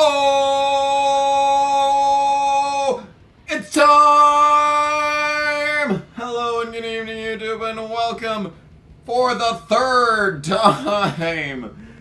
Oh, it's time! Hello and good evening, YouTube, and welcome for the third time.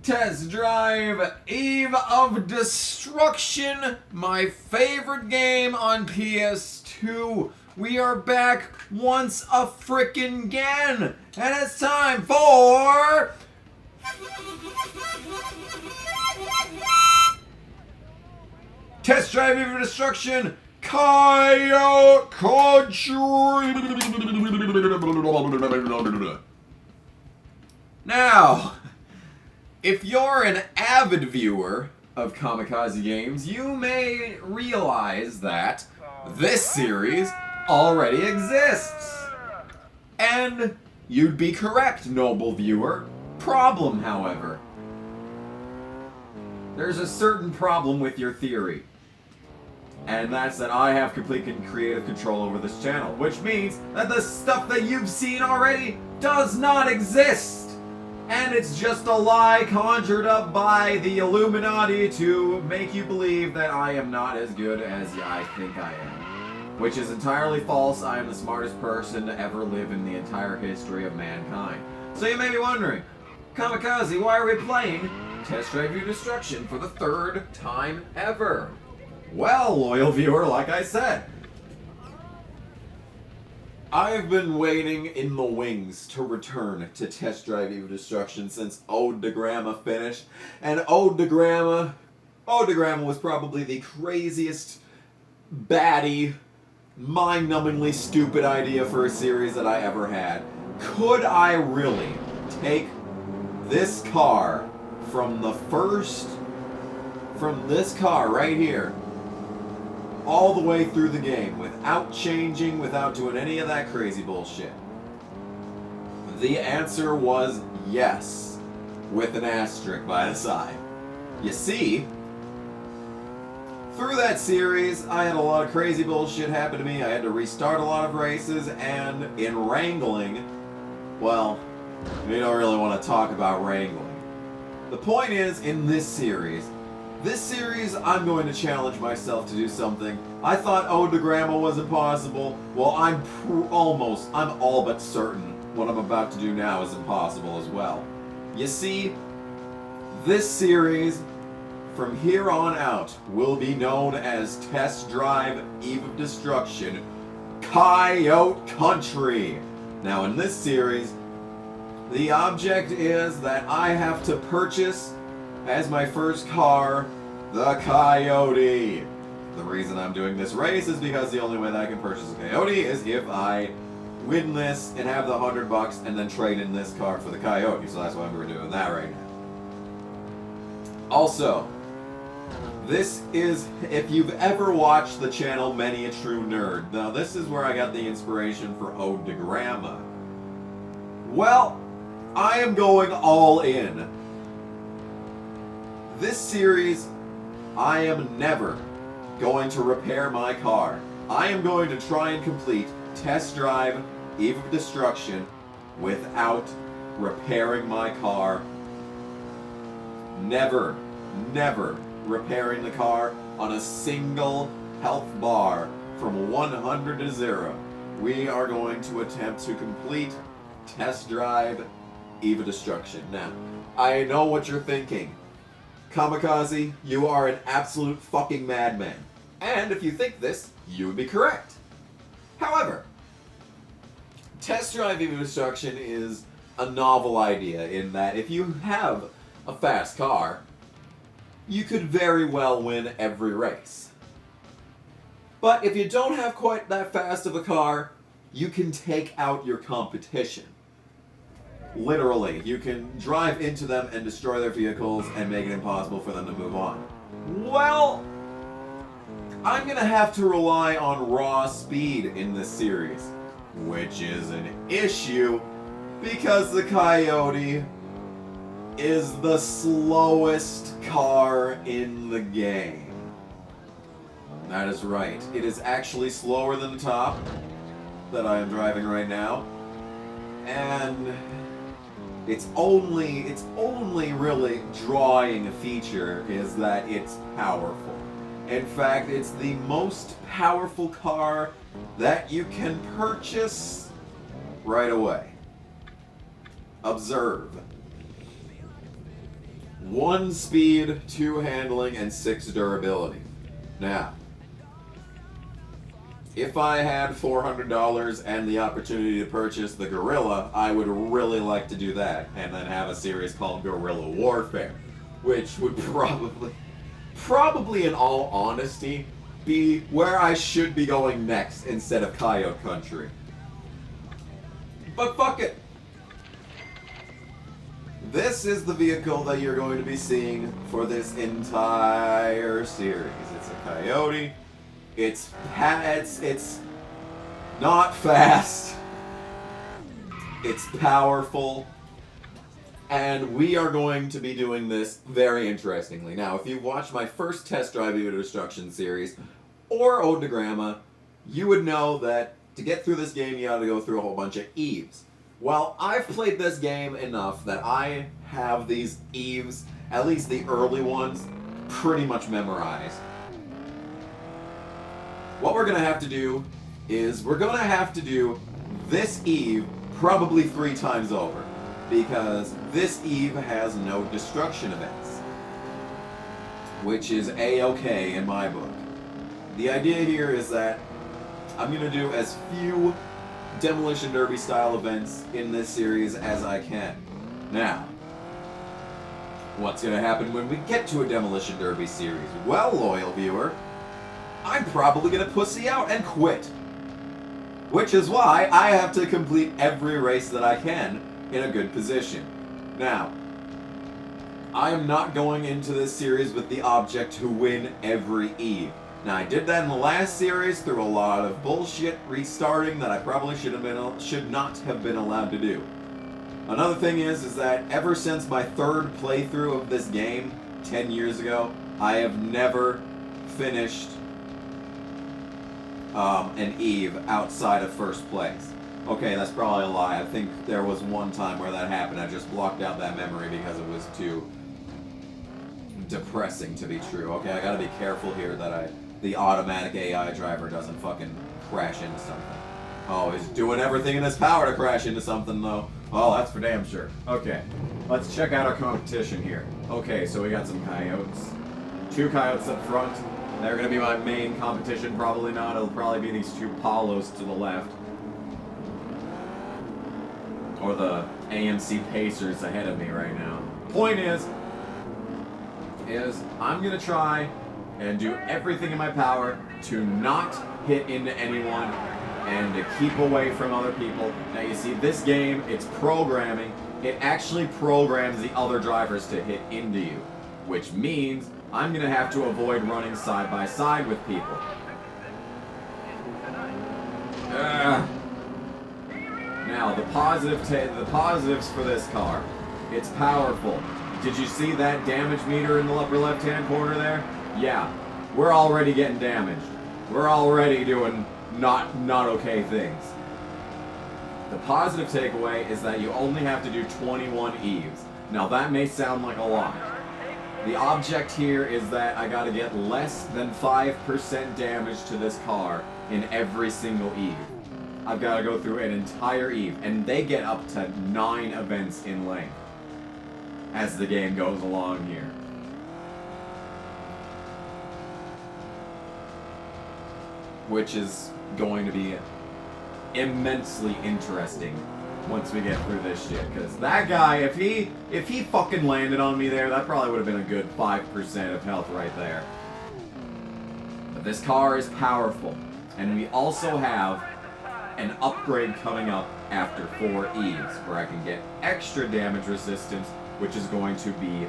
Test Drive Eve of Destruction, my favorite game on PS2. We are back once a frickin' again, and it's time for... Test Drive Eve of Destruction, Coyote Country. Now, if you're an avid viewer of Kamikaze games, you may realize that this series already exists. And you'd be correct, noble viewer. Problem, however. There's a certain problem with your theory. And that's that I have complete creative control over this channel, which means that the stuff that you've seen already does not exist. And it's just a lie conjured up by the Illuminati to make you believe that I am not as good as I think I am. Which is entirely false. I am the smartest person to ever live in the entire history of mankind. So you may be wondering, Kamikaze, why are we playing Test Drive Eve of Destruction for the third time ever? Well, loyal viewer, like I said, I've been waiting in the wings to return to Test Drive Eve of Destruction since Ode to Grandma finished. And Ode to Grandma was probably the craziest, batty, mind-numbingly stupid idea for a series that I ever had. Could I really take this car from this car right here, all the way through the game, without changing, without doing any of that crazy bullshit? The answer was yes, with an asterisk by the side. You see, through that series, I had a lot of crazy bullshit happen to me. I had to restart a lot of races, and in wrangling, well, we don't really want to talk about wrangling. The point is, in this series, I'm going to challenge myself to do something. I thought Ode to Grandma was impossible. Well, I'm all but certain what I'm about to do now is impossible as well. You see, this series, from here on out, will be known as Test Drive Eve of Destruction, Coyote Country. Now, in this series, the object is that I have to purchase as my first car, the Coyote. The reason I'm doing this race is because the only way that I can purchase a Coyote is if I win this and have the $100 and then trade in this car for the Coyote. So that's why we're doing that right now. Also, this is, if you've ever watched the channel Many a True Nerd, now this is where I got the inspiration for Ode to Grandma. Well, I am going all in. This series, I am never going to repair my car. I am going to try and complete Test Drive Eve of Destruction without repairing my car. Never repairing the car on a single health bar from 100 to 0. We are going to attempt to complete Test Drive Eve of Destruction. Now, I know what you're thinking. Kamikaze, you are an absolute fucking madman. And if you think this, you would be correct. However, Test Drive Eve of Destruction is a novel idea in that if you have a fast car, you could very well win every race. But if you don't have quite that fast of a car, you can take out your competition. Literally, you can drive into them and destroy their vehicles and make it impossible for them to move on. Well, I'm gonna have to rely on raw speed in this series, which is an issue because the Coyote is the slowest car in the game. That is right. It is actually slower than the top that I am driving right now. And Its only really drawing feature is that it's powerful. In fact, it's the most powerful car that you can purchase right away. Observe. 1 speed, 2 handling, and 6 durability. Now, if I had $400 and the opportunity to purchase the Gorilla, I would really like to do that, and then have a series called Guerrilla Warfare, which would probably in all honesty, be where I should be going next instead of Coyote Country. But fuck it! This is the vehicle that you're going to be seeing for this entire series. It's a Coyote. It's not fast. It's powerful. And we are going to be doing this very interestingly. Now, if you've watched my first test drive Evo Destruction series, or Ode to Grandma, you would know that to get through this game, you gotta go through a whole bunch of Eves. Well, I've played this game enough that I have these Eves, at least the early ones, pretty much memorized. What we're gonna have to do is, we're gonna have to do this Eve probably 3 times over, because this Eve has no destruction events, which is A-okay in my book. The idea here is that I'm gonna do as few Demolition Derby style events in this series as I can. Now, what's gonna happen when we get to a Demolition Derby series? Well, loyal viewer, I'm probably gonna pussy out and quit. Which is why I have to complete every race that I can in a good position. Now, I am not going into this series with the object to win every Eve. Now, I did that in the last series through a lot of bullshit restarting that I probably should not have been allowed to do. Another thing is that ever since my 3rd playthrough of this game 10 years ago, I have never finished an Eve outside of 1st place. Okay, that's probably a lie. I think there was one time where that happened. I just blocked out that memory because it was too depressing to be true. Okay, I gotta be careful here that the automatic AI driver doesn't fucking crash into something. Oh, he's doing everything in his power to crash into something, though. Oh, that's for damn sure. Okay, let's check out our competition here. Okay, so we got some Coyotes. 2 Coyotes up front. They're gonna be my main competition. Probably not. It'll probably be these 2 Paulos to the left. Or the AMC Pacers ahead of me right now. Point is I'm gonna try and do everything in my power to not hit into anyone and to keep away from other people. Now you see, this game, it's programming. It actually programs the other drivers to hit into you, which means I'm gonna have to avoid running side by side with people. Now the positives for this car. It's powerful. Did you see that damage meter in the upper left-hand corner there? Yeah, we're already getting damaged. We're already doing not okay things. The positive takeaway is that you only have to do 21 Eves. Now that may sound like a lot. The object here is that I gotta get less than 5% damage to this car in every single Eve. I've gotta go through an entire Eve, and they get up to 9 events in length as the game goes along here. Which is going to be immensely interesting once we get through this shit, because that guy, if he fucking landed on me there, that probably would have been a good 5% of health right there. But this car is powerful, and we also have an upgrade coming up after 4 Eves, where I can get extra damage resistance, which is going to be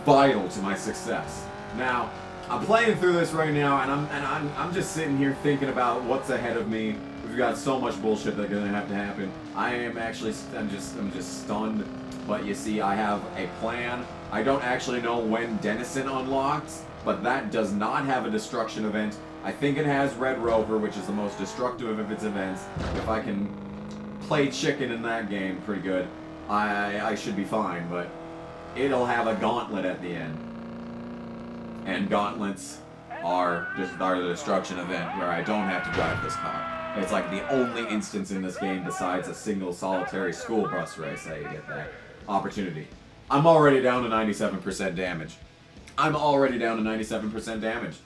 vital to my success. Now, I'm playing through this right now, and I'm just sitting here thinking about what's ahead of me. We've got so much bullshit that's gonna have to happen. I'm just stunned. But you see, I have a plan. I don't actually know when Denison unlocks, but that does not have a destruction event. I think it has Red Rover, which is the most destructive of its events. If I can play chicken in that game, pretty good. I should be fine, but it'll have a gauntlet at the end. And gauntlets are the destruction event where I don't have to drive this car. It's like the only instance in this game besides a single solitary school bus race that you get that opportunity. I'm already down to 97% damage. I'm already down to 97% damage.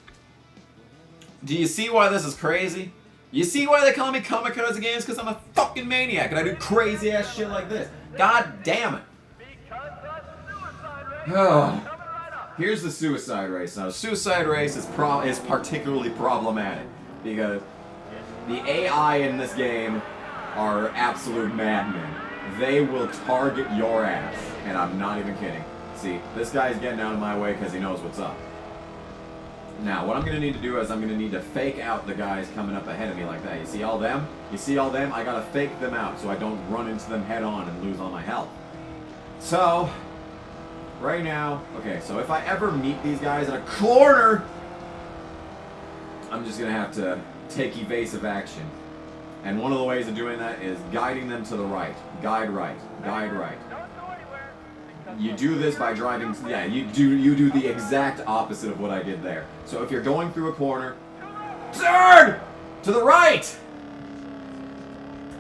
Do you see why this is crazy? You see why they call me Kamikaze Games? Because I'm a fucking maniac and I do crazy ass shit like this. God damn it. Oh. Here's the suicide race. Now, suicide race is particularly problematic because the AI in this game are absolute madmen. They will target your ass, and I'm not even kidding. See, this guy's getting out of my way because he knows what's up. Now, what I'm going to need to do is I'm going to need to fake out the guys coming up ahead of me like that. You see all them? You see all them? I got to fake them out so I don't run into them head on and lose all my health. So, right now, okay, so if I ever meet these guys in a corner, I'm just going to have to take evasive action. And one of the ways of doing that is guiding them to the right. Guide right. Guide right. You do this by driving, yeah, you do the exact opposite of what I did there. So if you're going through a corner, turn to the right!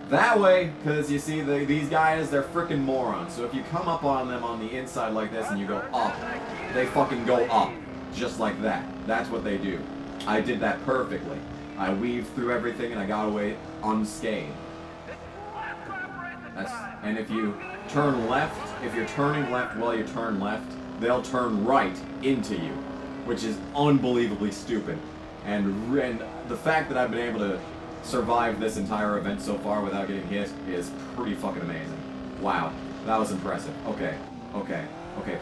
That way, because you see, these guys, they're freaking morons. So if you come up on them on the inside like this and you go up, they fucking go up. Just like that. That's what they do. I did that perfectly. I weaved through everything and I got away unscathed. And if you turn left, if you're turning left while you turn left, they'll turn right into you, which is unbelievably stupid. And the fact that I've been able to survive this entire event so far without getting hit is pretty fucking amazing. Wow, that was impressive. Okay,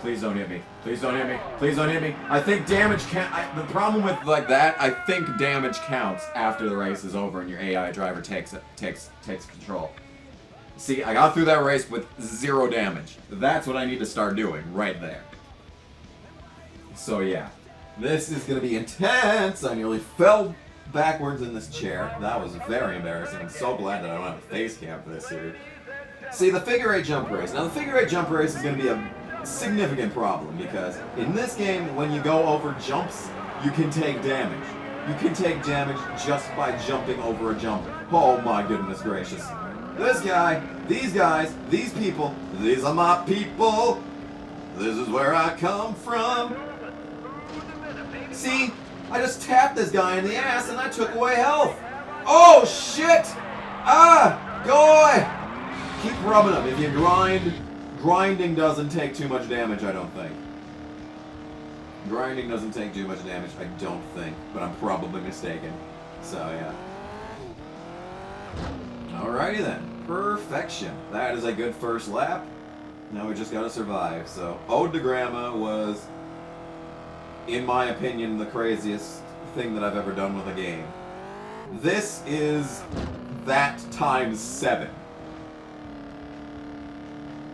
please don't hit me. Please don't hit me. Please don't hit me. I think damage the problem with like that, I think damage counts after the race is over and your AI driver takes control. See, I got through that race with 0 damage. That's what I need to start doing right there. So yeah, this is gonna be intense. I nearly fell backwards in this chair. That was very embarrassing. I'm so glad that I don't have a face cam for this series. See, the figure 8 jump race. Now, the figure 8 jump race is going to be a significant problem because in this game, when you go over jumps, you can take damage. You can take damage just by jumping over a jump. Oh my goodness gracious. This guy, these guys, these people, these are my people. This is where I come from. See, I just tapped this guy in the ass and I took away health. Oh shit! Ah! Go away! Keep rubbing them. If you grinding doesn't take too much damage, I don't think. Grinding doesn't take too much damage, I don't think. But I'm probably mistaken. So, yeah. Alrighty then. Perfection. That is a good first lap. Now we just gotta survive. So, Ode to Grandma was, in my opinion, the craziest thing that I've ever done with a game. This is that times 7.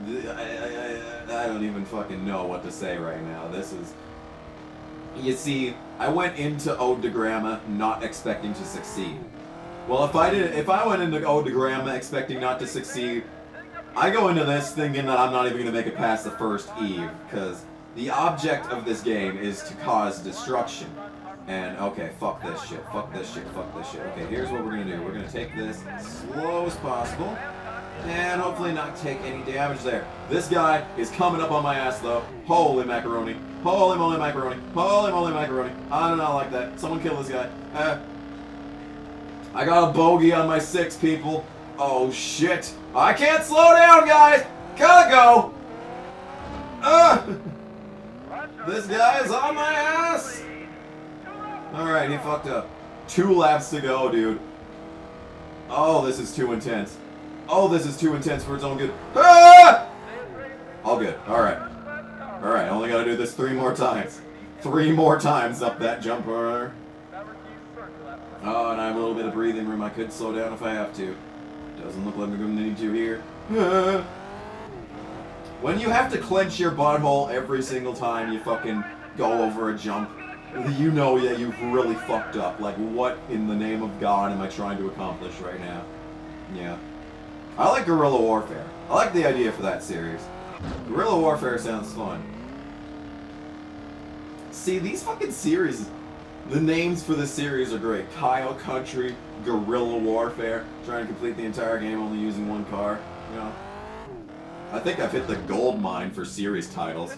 I don't even fucking know what to say right now. This is... You see, I went into Ode to Grandma not expecting to succeed. Well, if I went into Ode to Grandma expecting not to succeed, I go into this thinking that I'm not even going to make it past the first Eve, because the object of this game is to cause destruction. And, okay, fuck this shit, fuck this shit, fuck this shit. Okay, here's what we're going to do. We're going to take this as slow as possible. And hopefully not take any damage there. This guy is coming up on my ass though. Holy macaroni. Holy moly macaroni. Holy moly macaroni. I do not like that. Someone kill this guy. I got a bogey on my 6, people. Oh shit. I can't slow down, guys. Gotta go. This guy is on my ass. Alright, he fucked up. 2 laps to go, dude. Oh, this is too intense. Oh, this is too intense for its own good. Ah! All good. Alright. Alright, only gotta do this 3 more times. 3 more times up that jumper. Oh, and I have a little bit of breathing room. I could slow down if I have to. Doesn't look like I'm gonna need to here. When you have to clench your butthole every single time you fucking go over a jump, you know that you've really fucked up. Like, what in the name of God am I trying to accomplish right now? Yeah. I like Guerrilla Warfare. I like the idea for that series. Guerrilla Warfare sounds fun. See, these fucking series, the names for the series are great. Kyle Country, Guerrilla Warfare, trying to complete the entire game only using one car. You know, I think I've hit the gold mine for series titles.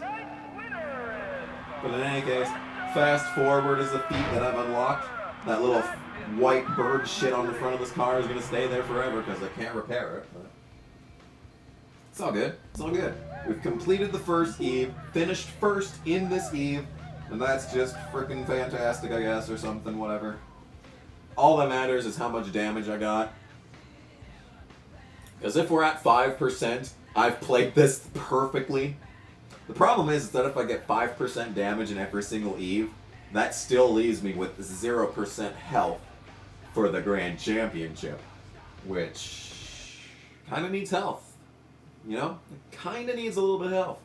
But in any case, fast forward is the feat that I've unlocked. That little white bird shit on the front of this car is going to stay there forever because I can't repair it. But it's all good. It's all good. We've completed the first Eve, finished first in this Eve, and that's just freaking fantastic, I guess, or something, whatever. All that matters is how much damage I got. Because if we're at 5%, I've played this perfectly. The problem is that if I get 5% damage in every single Eve, that still leaves me with 0% health for the Grand Championship, which kind of needs health. You know? It kind of needs a little bit of health.